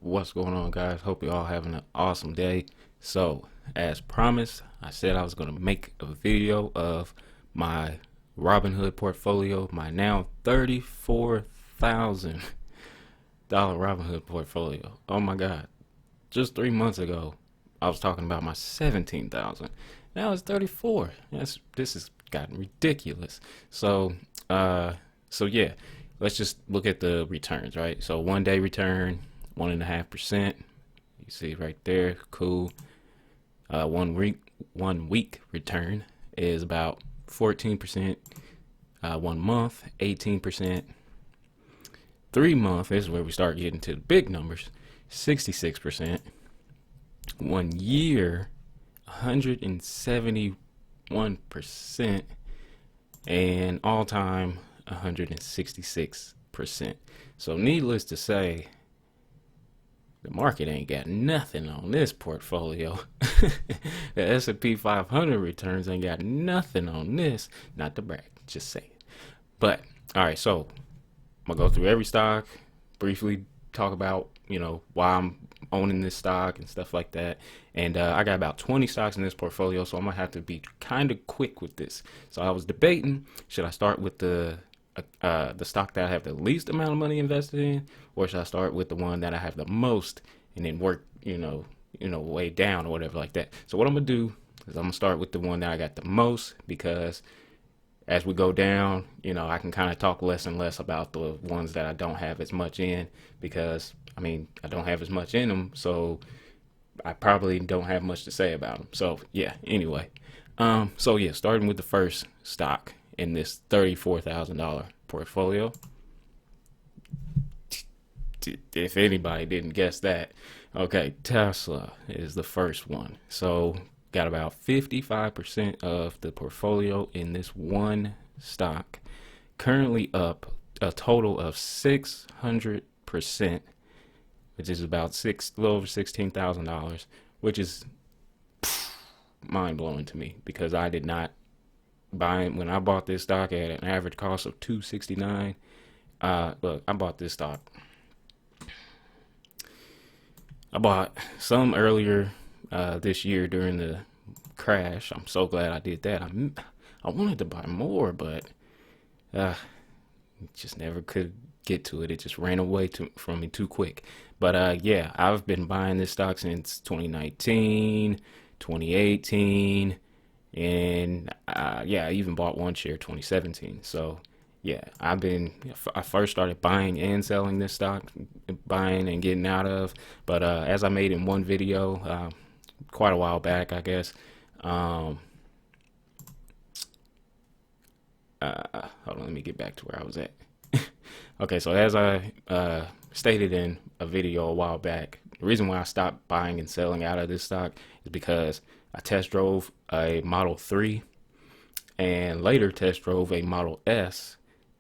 What's going on, guys? Hope you all having an awesome day. So, as promised, I said I was going to make a video of my Robinhood portfolio, my now $34,000 Robinhood portfolio. Oh my God. Just 3 months ago, I was talking about my 17,000. Now it's 34. This has gotten ridiculous. So, uh, yeah, let's just look at the returns, right? So 1 day return, 1.5%. You see right there, cool. 1 week return is about 14%. 1 month, 18%. 3 month is where we start getting to the big numbers, 66%. 1 year, 171%, and all time 166%. So needless to say, the market ain't got nothing on this portfolio. The S&P 500 returns ain't got nothing on this. Not to brag, just saying. But all right, so I'm gonna go through every stock, briefly talk about why I'm owning this stock and stuff like that. And I got about 20 stocks in this portfolio, so I'm gonna have to be kind of quick with this. So I was debating, should I start with the stock that I have the least amount of money invested in, or should I start with the one that I have the most and then work, way down or whatever like that. So what I'm gonna do is I'm gonna start with the one that I got the most, because as we go down, I can kind of talk less and less about the ones that I don't have as much in, because I don't have as much in them, so I probably don't have much to say about them. So yeah, anyway. Starting with the first stock in this $34,000 portfolio. If anybody didn't guess that, okay, Tesla is the first one. So got about 55% of the portfolio in this one stock, currently up a total of 600%, which is about a little over $16,000, which is mind blowing to me, because I did not buy it when I bought this stock at an average cost of $269. Look, I bought this stock. I bought some earlier this year during the crash. I'm so glad I did that. I wanted to buy more, but uh, just never could get to it. It just ran away from me too quick. But yeah, I've been buying this stock since 2019, 2018, and yeah, I even bought one share 2017. So yeah, I first started buying and selling this stock, buying and getting out of. But as I made in one video quite a while back, I guess. Um, Hold on, let me get back to where I was at. Okay, so as I stated in a video a while back, the reason why I stopped buying and selling out of this stock is because I test drove a Model 3 and later test drove a Model S.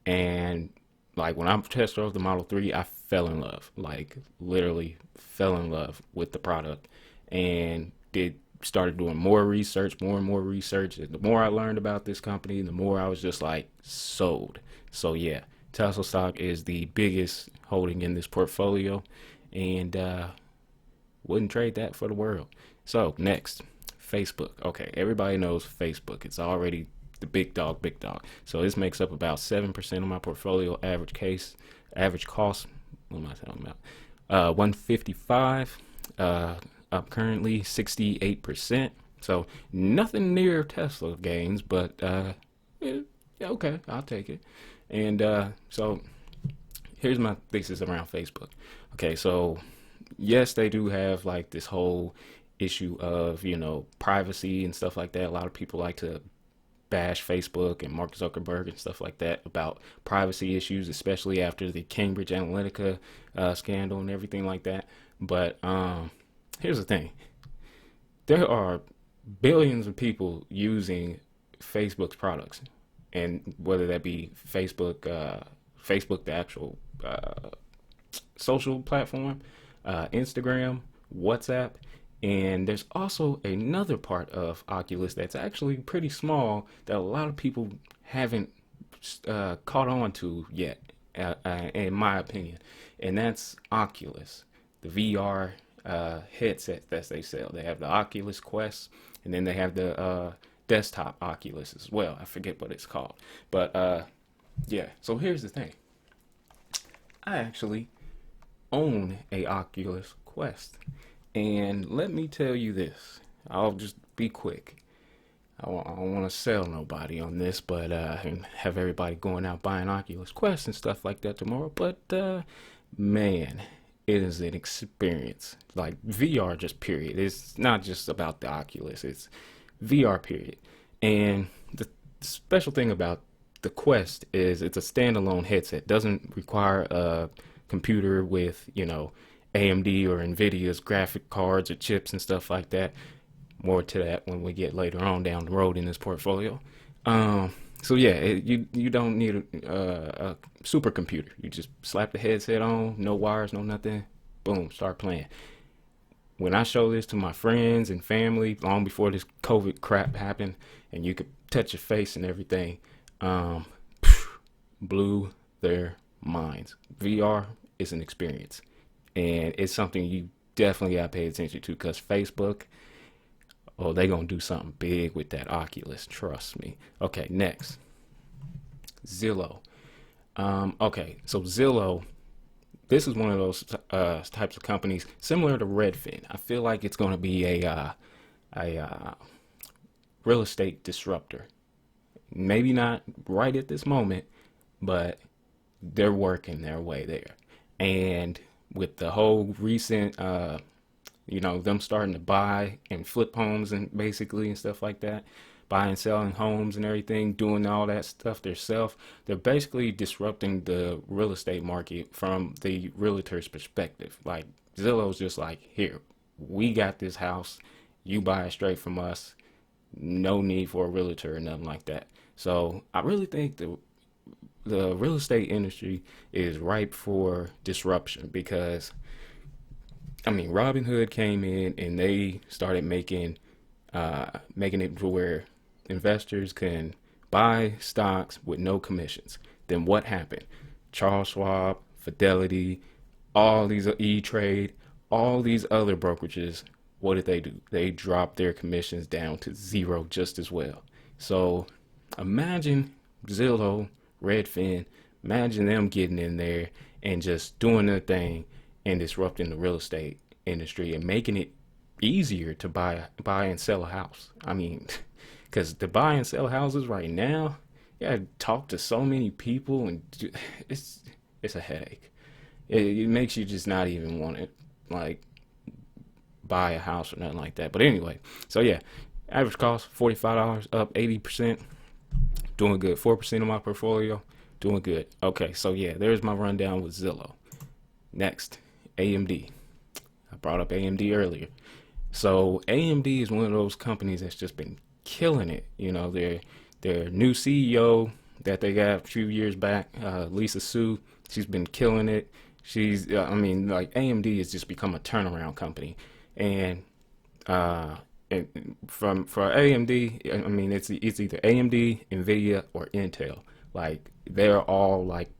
And like when I test drove the Model 3, I fell in love, like literally fell in love with the product, and did started doing more research, more and more research. And the more I learned about this company, the more I was just like sold. So yeah, Tesla stock is the biggest holding in this portfolio, and wouldn't trade that for the world. So next, Facebook. Okay, everybody knows Facebook. It's already the big dog, big dog. So this makes up about 7% of my portfolio. Average cost. What am I talking about? 155. Up currently 68%. So nothing near Tesla gains, but yeah, okay, I'll take it. And so here's my thesis around Facebook. Okay, so yes, they do have like this whole issue of, privacy and stuff like that. A lot of people like to bash Facebook and Mark Zuckerberg and stuff like that about privacy issues, especially after the Cambridge Analytica scandal and everything like that. But here's the thing: there are billions of people using Facebook's products, and whether that be Facebook, the actual social platform, Instagram, WhatsApp, and there's also another part of Oculus that's actually pretty small that a lot of people haven't caught on to yet, in my opinion, and that's Oculus. the VR headsets that they sell. They have the Oculus Quest, and then they have the desktop Oculus as well. I forget what it's called, but yeah. So here's the thing. I actually own a Oculus Quest, and let me tell you this. I'll just be quick. I don't want to sell nobody on this, but and have everybody going out buying Oculus Quest and stuff like that tomorrow. But man, it is an experience. Like VR, just period. It's not just about the Oculus. It's VR, period. And the special thing about the Quest is it's a standalone headset. It doesn't require a computer with AMD or NVIDIA's graphic cards or chips and stuff like that. More to that when we get later on down the road in this portfolio. So yeah, you don't need a supercomputer. You just slap the headset on, no wires, no nothing. Boom, start playing. When I show this to my friends and family, long before this COVID crap happened, and you could touch your face and everything, blew their minds. VR is an experience, and it's something you definitely got to pay attention to, because Facebook, oh, they gonna do something big with that Oculus. Trust me. Okay, next, Zillow. Okay, so Zillow, this is one of those types of companies similar to Redfin. I feel like it's gonna be a real estate disruptor. Maybe not right at this moment, but they're working their way there. And with the whole recent them starting to buy and flip homes and basically and stuff like that, buying and selling homes and everything, doing all that stuff themselves, they're basically disrupting the real estate market from the realtor's perspective. Like Zillow's just like, here, we got this house, you buy it straight from us, no need for a realtor or nothing like that. So I really think the real estate industry is ripe for disruption, because I mean, Robinhood came in and they started making it to where investors can buy stocks with no commissions. Then what happened? Charles Schwab, Fidelity, all these E-Trade, all these other brokerages, what did they do? They dropped their commissions down to zero just as well. So imagine Zillow, Redfin, imagine them getting in there and just doing their thing and disrupting the real estate industry and making it easier to buy and sell a house. I mean, because to buy and sell houses right now, you gotta talk to so many people, and it's a headache. It makes you just not even want to like buy a house or nothing like that. But anyway, so yeah, average cost $45, up 80%, doing good. 4% of my portfolio, doing good. Okay, so yeah, there's my rundown with Zillow. Next, AMD. I brought up AMD earlier. So AMD is one of those companies that's just been killing it. Their new CEO that they got a few years back, Lisa Su, she's been killing it. She's, like AMD has just become a turnaround company. And for AMD, I mean, it's either AMD, NVIDIA, or Intel. Like they're all like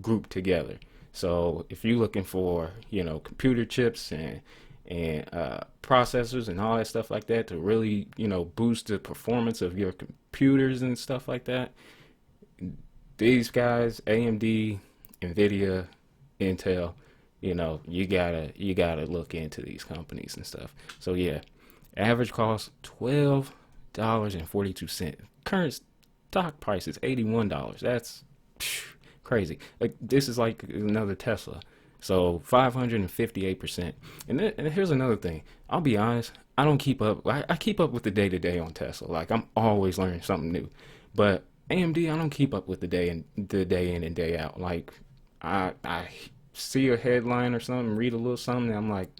grouped together. So if you're looking for, computer chips and processors and all that stuff like that to really, boost the performance of your computers and stuff like that, these guys, AMD, NVIDIA, Intel, you gotta look into these companies and stuff. So yeah, average cost $12.42. Current stock price is $81. That's crazy. Like this is like another Tesla. So 558%. And here's another thing. I'll be honest, I don't keep up. I keep up with the day to day on Tesla. Like I'm always learning something new. But AMD, I don't keep up with the day in and day out. Like I see a headline or something, read a little something, and I'm like,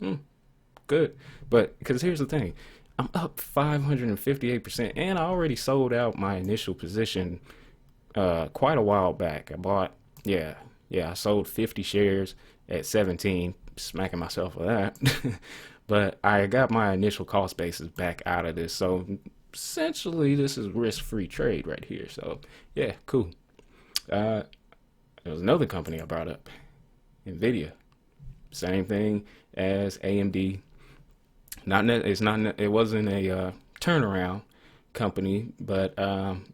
good. But because here's the thing, I'm up 558%, and I already sold out my initial position quite a while back. I bought, I sold 50 shares at 17, smacking myself for that. But I got my initial cost basis back out of this. So essentially, this is risk-free trade right here. So yeah, cool. There was another company I brought up, NVIDIA. Same thing as AMD. It wasn't a turnaround company, but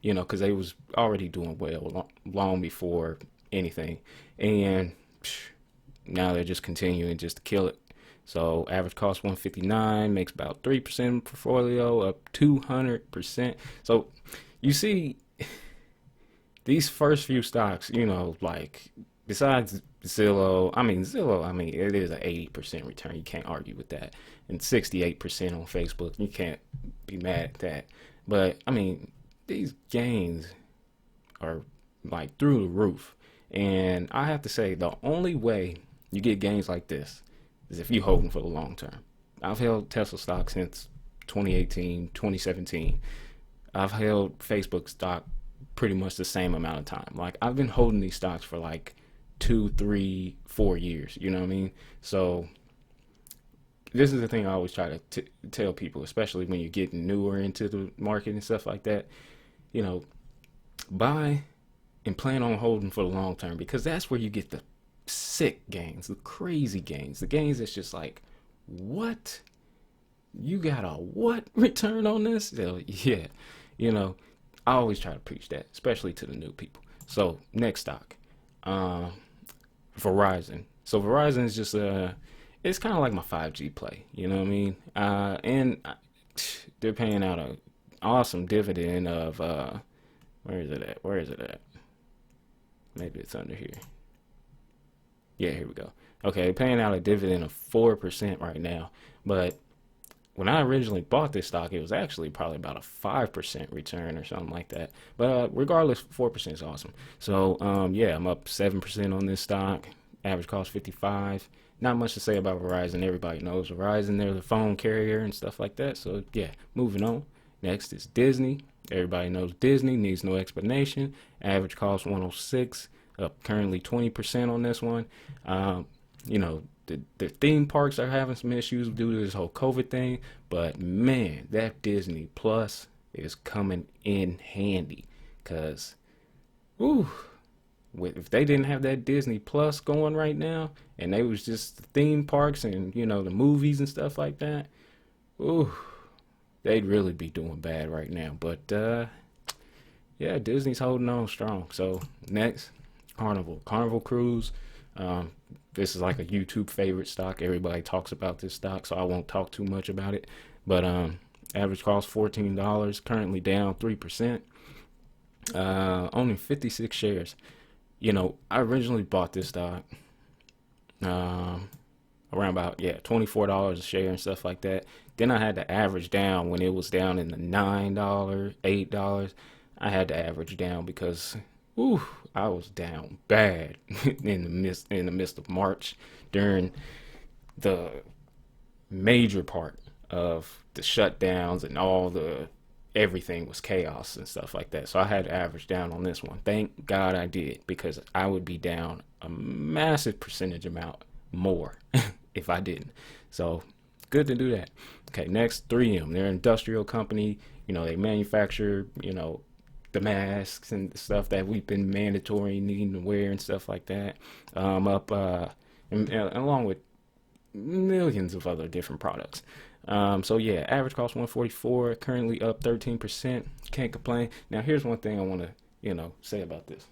because they was already doing well long before anything, and now they're just continuing just to kill it. So average cost 159, makes about 3% portfolio, up 200%. So you see these first few stocks, like besides Zillow, it is an 80% return. You can't argue with that. And 68% on Facebook. You can't be mad at that. But these gains are like through the roof. And I have to say, the only way you get gains like this is if you hold them for the long term. I've held Tesla stock since 2018, 2017. I've held Facebook stock pretty much the same amount of time. Like, I've been holding these stocks for like 2, 3, 4 years. You know what I mean? So this is the thing I always try to tell people, especially when you're getting newer into the market and stuff like that. Buy and plan on holding for the long term, because that's where you get the sick gains, the crazy gains, the gains that's just like, what? You got a what return on this? So, yeah, I always try to preach that, especially to the new people. So next stock, Verizon. So Verizon is just it's kind of like my 5G play. You know what I mean? They're paying out a awesome dividend of where is it at? Where is it at? Maybe it's under here. Yeah, here we go. Okay, paying out a dividend of 4% right now. But when I originally bought this stock, it was actually probably about a 5% return or something like that. But regardless, 4% is awesome. So yeah, I'm up 7% on this stock. Average cost 55. Not much to say about Verizon. Everybody knows Verizon. They're the phone carrier and stuff like that. So yeah, moving on. Next is Disney. Everybody knows Disney, needs no explanation. Average cost 106, up currently 20% on this one. The theme parks are having some issues due to this whole COVID thing, but man, that Disney Plus is coming in handy, because if they didn't have that Disney Plus going right now, and they was just the theme parks and the movies and stuff like that, they'd really be doing bad right now. But yeah, Disney's holding on strong. So next, Carnival Cruise. This is like a YouTube favorite stock. Everybody talks about this stock, so I won't talk too much about it. But average cost $14, currently down 3%. Only 56 shares. I originally bought this stock around about $24 a share and stuff like that. Then I had to average down when it was down in the $9, $8. I had to average down because I was down bad in the midst of March, during the major part of the shutdowns and everything was chaos and stuff like that. So I had to average down on this one. Thank God I did, because I would be down a massive percentage amount more if I didn't. So good to do that. Okay, next, 3M. They're an industrial company. They manufacture, the masks and stuff that we've been mandatory needing to wear and stuff like that. And along with millions of other different products. So yeah, average cost 144, currently up 13%. Can't complain. Now here's one thing I want to, say about this.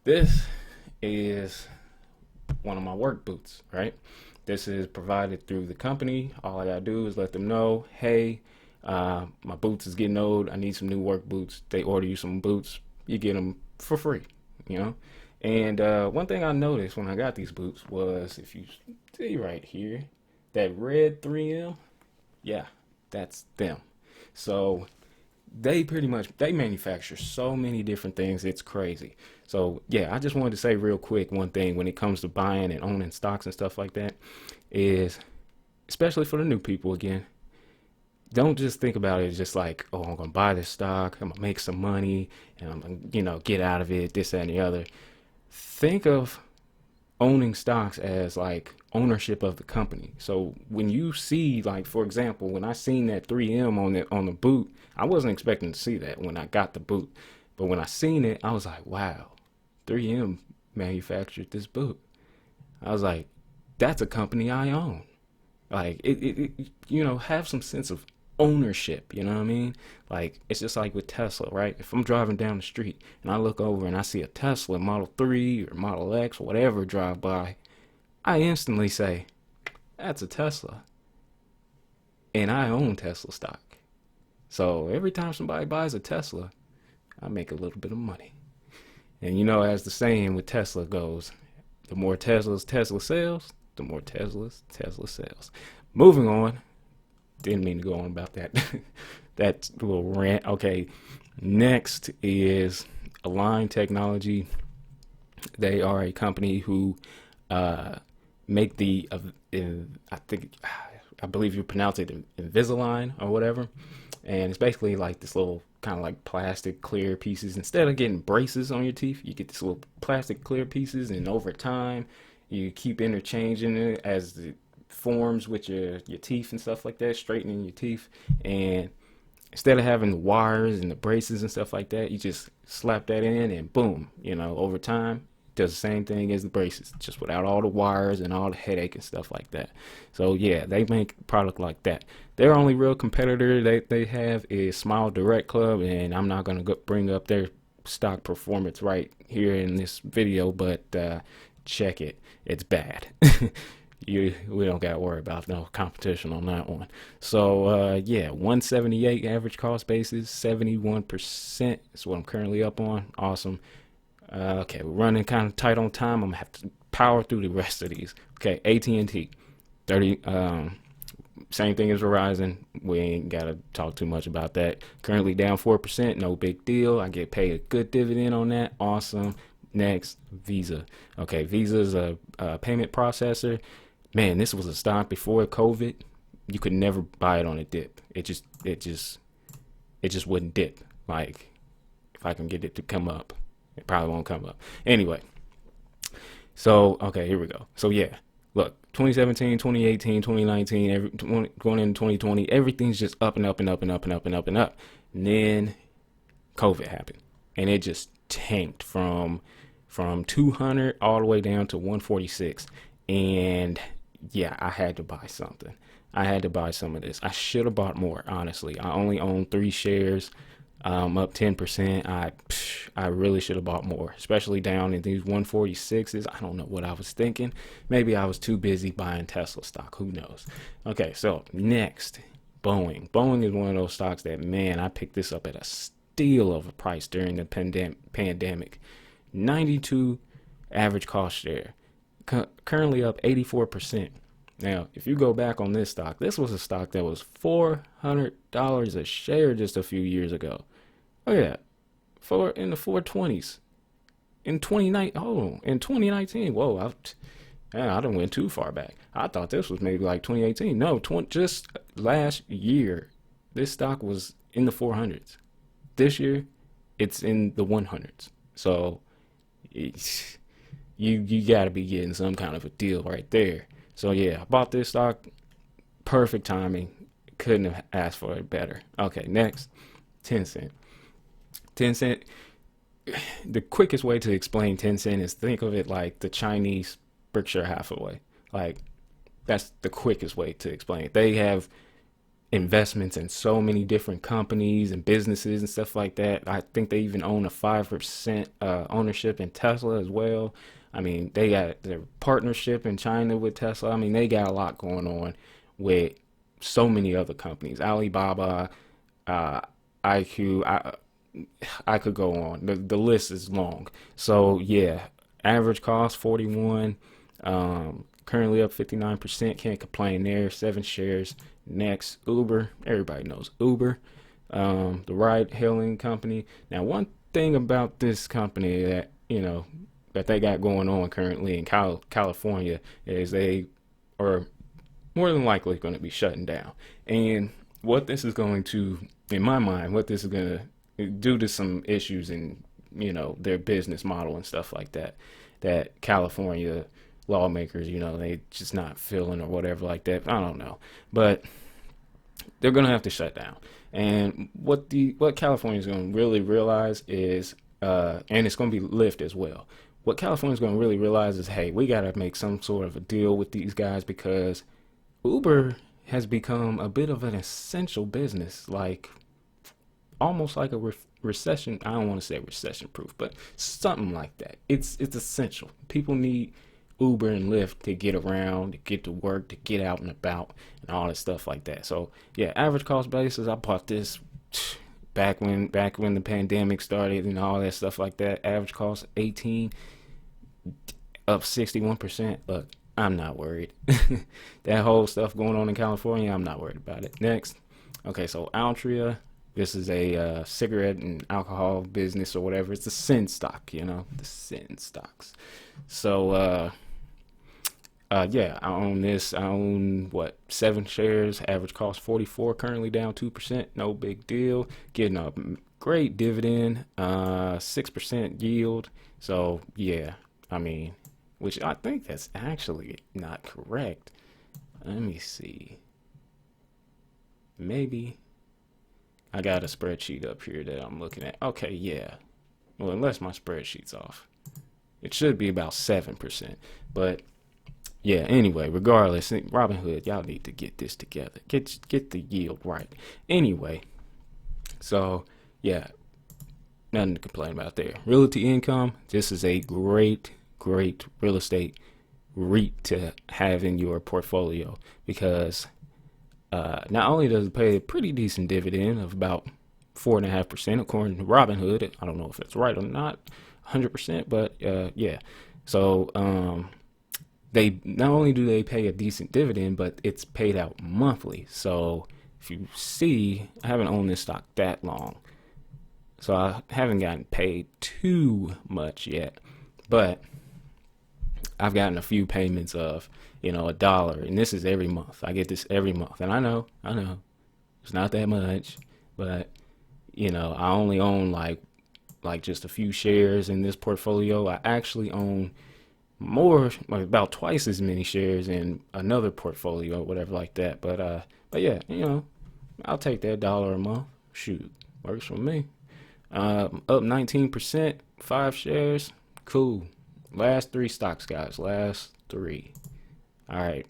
This is one of my work boots, right? This is provided through the company. All I gotta do is let them know, hey, my boots is getting old. I need some new work boots. They order you some boots. You get them for free, And one thing I noticed when I got these boots was, if you see right here, that red 3M, yeah, that's them. So they manufacture so many different things. It's crazy. So yeah, I just wanted to say real quick, one thing when it comes to buying and owning stocks and stuff like that is, especially for the new people again, don't just think about it as just like, oh, I'm going to buy this stock, I'm going to make some money, and I'm going to, get out of it, this, that, and the other. Think of owning stocks as like ownership of the company. So when you see, like, for example, when I seen that 3M on the boot, I wasn't expecting to see that when I got the boot. But when I seen it, I was like, wow, 3M manufactured this book. I was like, that's a company I own. Like have some sense of ownership. You know what I mean? Like it's just like with Tesla, right? If I'm driving down the street and I look over and I see a Tesla Model 3 or Model X or whatever drive by, I instantly say, that's a Tesla. And I own Tesla stock. So every time somebody buys a Tesla, I make a little bit of money. And as the saying with Tesla goes, the more Tesla sells, the more Tesla sells. Moving on. Didn't mean to go on about that. That little rant. Okay. Next is Align Technology. They are a company who make the I believe you pronounce it Invisalign or whatever, and it's basically like this little kind of like plastic clear pieces. Instead of getting braces on your teeth, you get this little plastic clear pieces, and over time, you keep interchanging it as it forms with your teeth and stuff like that, straightening your teeth, and instead of having the wires and the braces and stuff like that, you just slap that in and boom, over time does the same thing as the braces, just without all the wires and all the headache and stuff like that. So yeah, they make a product like that. Their only real competitor they have is Smile Direct Club, and I'm not going to bring up their stock performance right here in this video, but check it. It's bad. We don't got to worry about no competition on that one. So yeah, 178 average cost basis, 71% is what I'm currently up on. Awesome. Okay, we're running kind of tight on time. I'm gonna have to power through the rest of these. Okay, AT&T, 30. Same thing as Verizon. We ain't gotta talk too much about that. Currently down 4%. No big deal. I get paid a good dividend on that. Awesome. Next, Visa. Okay, Visa is a payment processor. Man, this was a stock before COVID. You could never buy it on a dip. It just wouldn't dip. Like if I can get it to come up. It probably won't come up. Anyway, so, okay, here we go. So, yeah, look, 2017, 2018, 2019, going into 2020, everything's just up and up and up and up and up and up and up. And then COVID happened, and it just tanked from 200 all the way down to 146. And, yeah, I had to buy something. I had to buy some of this. I should have bought more, honestly. I only own 3 shares. Up 10%. I really should have bought more, especially down in these 146s. I don't know what I was thinking. Maybe I was too busy buying Tesla stock. Who knows? Okay, so next, Boeing. Boeing is one of those stocks that, man, I picked this up at a steal of a price during the pandemic. 92 average cost share. Currently up 84%. Now, if you go back on this stock, this was a stock that was $400 a share just a few years ago. Oh yeah, in the 420s. In 2019. Whoa, I done went too far back. I thought this was maybe like 2018. No, just last year, this stock was in the 400s. This year, it's in the 100s. So, you got to be getting some kind of a deal right there. So yeah, I bought this stock. Perfect timing. Couldn't have asked for it better. Okay, next, Tencent. Tencent, the quickest way to explain Tencent is think of it like the Chinese Berkshire Hathaway. Like, that's the quickest way to explain it. They have investments in so many different companies and businesses and stuff like that. I think they even own a 5% ownership in Tesla as well. I mean, they got their partnership in China with Tesla. I mean, they got a lot going on with so many other companies. Alibaba, IQ, I could go on. The list is long. So, yeah, average cost 41. Currently up 59%. Can't complain there. 7 shares. Next, Uber. Everybody knows Uber, the ride-hailing company. Now, one thing about this company that, that they got going on currently in California is they are more than likely going to be shutting down. And what this is going to, in my mind, what this is going to do to some issues in, their business model and stuff like that, that California lawmakers, they just not feeling or whatever like that. I don't know. But they're going to have to shut down. And what California is going to really realize is, and it's going to be Lyft as well. what California's going to really realize is, hey, we got to make some sort of a deal with these guys because Uber has become a bit of an essential business, like almost like a recession. I don't want to say recession proof, but something like that. It's essential. People need Uber and Lyft to get around, to get to work, to get out and about, and all that stuff like that. So yeah, average cost basis. I bought this back when the pandemic started and all that stuff like that. Average cost 18, up 61%. Look, I'm not worried. That whole stuff going on in California, I'm not worried about it. Next, okay, so Altria. This is a cigarette and alcohol business or whatever. It's a sin stock, the sin stocks. So, yeah, I own this. I own, 7 shares. Average cost 44, currently down 2%. No big deal. Getting a great dividend, 6% yield. So, yeah, I mean, which I think that's actually not correct. Let me see. Maybe. I got a spreadsheet up here that I'm looking at. Okay, yeah. Well, unless my spreadsheet's off. It should be about 7%. But yeah, anyway, regardless, Robinhood, y'all need to get this together. Get the yield right. Anyway, so yeah, nothing to complain about there. Realty income, this is a great real estate REIT to have in your portfolio because not only does it pay a pretty decent dividend of about 4.5% according to Robinhood. I don't know if that's right or not, 100%, but yeah. So they not only do they pay a decent dividend, but it's paid out monthly. So if you see, I haven't owned this stock that long, so I haven't gotten paid too much yet, but I've gotten a few payments of $1, and this is every month. I get this every month, and I know it's not that much, but I only own like just a few shares in this portfolio. I actually own more, like about twice as many shares in another portfolio, whatever like that. But yeah, I'll take that $1 a month. Shoot, works for me. Up 19%, 5 shares, cool. Last 3 stocks, guys. Last 3. All right.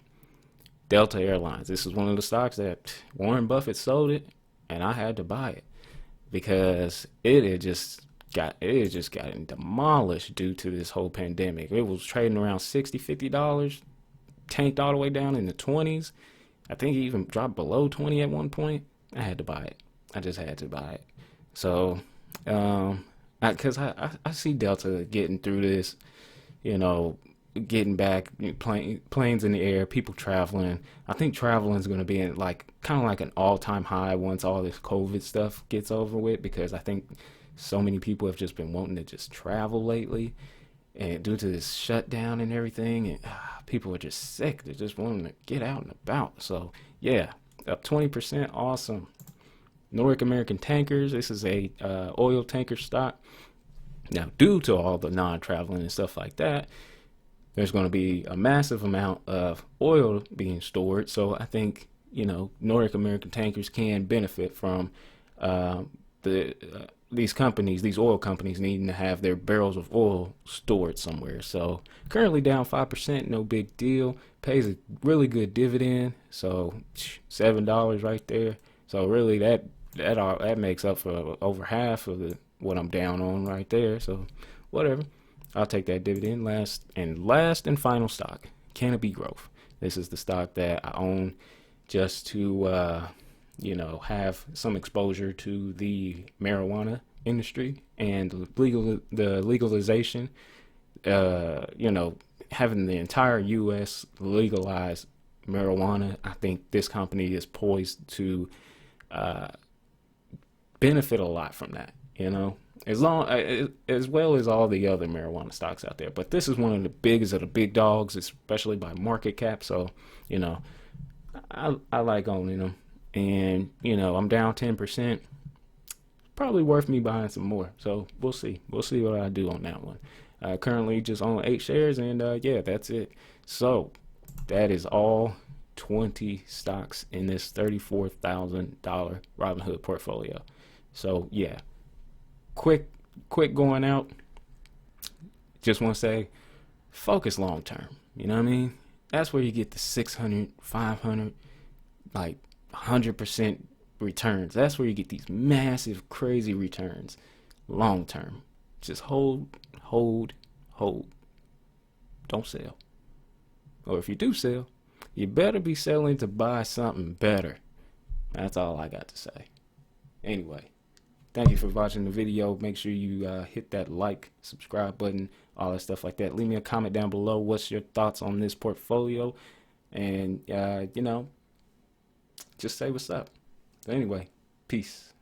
Delta Airlines. This is one of the stocks that Warren Buffett sold it, and I had to buy it because it had just gotten demolished due to this whole pandemic. It was trading around $60, $50, tanked all the way down in the 20s. I think it even dropped below 20 at one point. I had to buy it. I just had to buy it. So, because I see Delta getting through this, getting back, planes in the air, people traveling. I think traveling is going to be in kind of like an all-time high once all this COVID stuff gets over with, because I think so many people have just been wanting to just travel lately, and due to this shutdown and everything, and people are just sick. They're just wanting to get out and about. So yeah, up 20%, awesome. Nordic American Tankers. This is a oil tanker stock. Now, due to all the non-traveling and stuff like that, there's going to be a massive amount of oil being stored. So I think, Nordic American Tankers can benefit from these companies, these oil companies, needing to have their barrels of oil stored somewhere. So currently down 5%, no big deal. Pays a really good dividend. So $7 right there. So really that makes up for over half of what I'm down on right there. So whatever, I'll take that dividend. Last and final stock, Canopy Growth. This is the stock that I own just to have some exposure to the marijuana industry and the legalization. Having the entire U.S. legalize marijuana, I think this company is poised to benefit a lot from that. As well as all the other marijuana stocks out there. But this is one of the biggest of the big dogs, especially by market cap. So, I like owning them. And, I'm down 10%. Probably worth me buying some more. So we'll see. We'll see what I do on that one. Currently just own 8 shares, and yeah, that's it. So that is all 20 stocks in this $34,000 Robinhood portfolio. So yeah. Quick going out. just want to say, focus long term. You know what I mean? That's where you get the 600, 500, like 100% returns. That's where you get these massive, crazy returns long term. Just hold, hold, hold. Don't sell. Or if you do sell, you better be selling to buy something better. That's all I got to say. Anyway, thank you for watching the video. Make sure you hit that like, subscribe button, all that stuff like that. Leave me a comment down below. What's your thoughts on this portfolio? And, just say what's up. Anyway, peace.